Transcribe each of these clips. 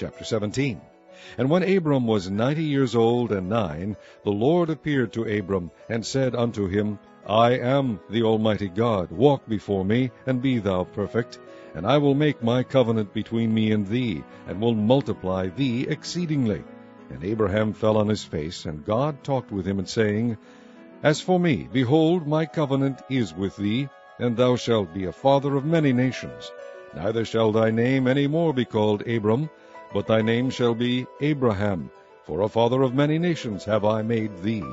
Chapter 17. And when Abram was 90 years old and 9, the Lord appeared to Abram, and said unto him, I am the Almighty God. Walk before me, and be thou perfect. And I will make my covenant between me and thee, and will multiply thee exceedingly. And Abraham fell on his face, and God talked with him, and saying, As for me, behold, my covenant is with thee, and thou shalt be a father of many nations. Neither shall thy name any more be called Abram, but thy name shall be Abraham, for a father of many nations have I made thee.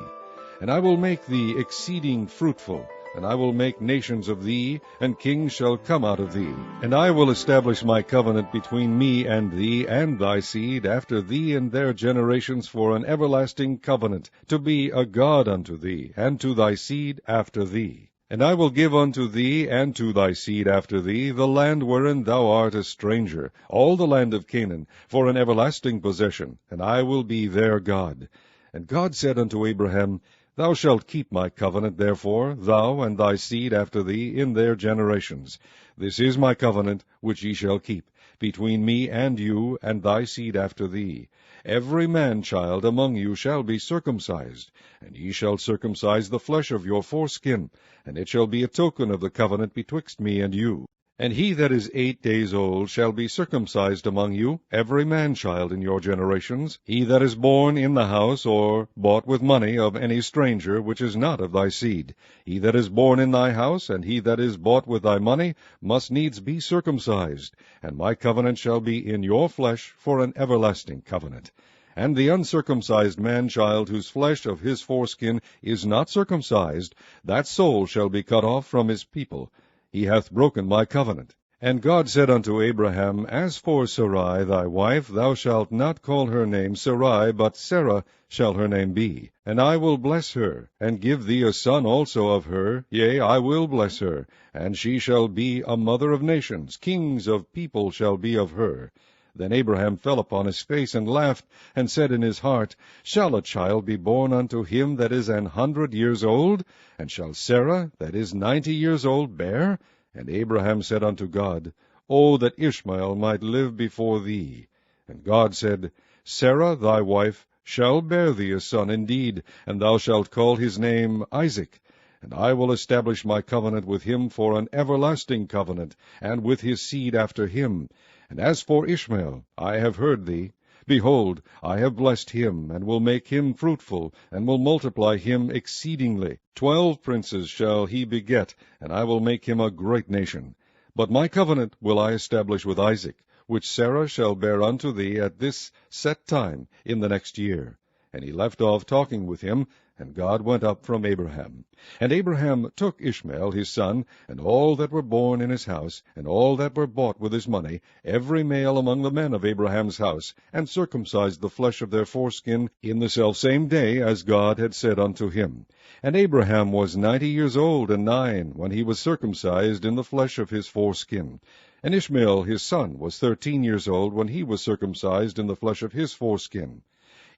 And I will make thee exceeding fruitful, and I will make nations of thee, and kings shall come out of thee. And I will establish my covenant between me and thee, and thy seed after thee and their generations, for an everlasting covenant, to be a God unto thee, and to thy seed after thee. And I will give unto thee, and to thy seed after thee, the land wherein thou art a stranger, all the land of Canaan, for an everlasting possession, and I will be their God. And God said unto Abraham, Thou shalt keep my covenant, therefore, thou and thy seed after thee in their generations. This is my covenant which ye shall keep, between me and you and thy seed after thee. Every man-child among you shall be circumcised, and ye shall circumcise the flesh of your foreskin, and it shall be a token of the covenant betwixt me and you. And he that is 8 days old shall be circumcised among you, every man-child in your generations, he that is born in the house, or bought with money of any stranger, which is not of thy seed. He that is born in thy house, and he that is bought with thy money, must needs be circumcised. And my covenant shall be in your flesh for an everlasting covenant. And the uncircumcised man-child, whose flesh of his foreskin is not circumcised, that soul shall be cut off from his people. He hath broken my covenant. And God said unto Abraham, As for Sarai thy wife, thou shalt not call her name Sarai, but Sarah shall her name be. And I will bless her, and give thee a son also of her. Yea, I will bless her, and she shall be a mother of nations. Kings of people shall be of her. Then Abraham fell upon his face, and laughed, and said in his heart, Shall a child be born unto him that is 100 years old? And shall Sarah, that is 90 years old, bear? And Abraham said unto God, O that Ishmael might live before thee. And God said, Sarah thy wife shall bear thee a son indeed, and thou shalt call his name Isaac. And I will establish my covenant with him for an everlasting covenant, and with his seed after him. And as for Ishmael, I have heard thee. Behold, I have blessed him, and will make him fruitful, and will multiply him exceedingly. 12 princes shall he beget, and I will make him a great nation. But my covenant will I establish with Isaac, which Sarah shall bear unto thee at this set time in the next year. And he left off talking with him, and God went up from Abraham. And Abraham took Ishmael his son, and all that were born in his house, and all that were bought with his money, every male among the men of Abraham's house, and circumcised the flesh of their foreskin in the selfsame day, as God had said unto him. And Abraham was 90 years old and 9, when he was circumcised in the flesh of his foreskin. And Ishmael his son was 13 years old, when he was circumcised in the flesh of his foreskin.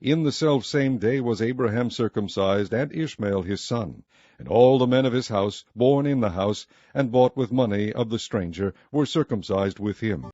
In the selfsame day was Abraham circumcised, and Ishmael his son. And all the men of his house, born in the house, and bought with money of the stranger, were circumcised with him.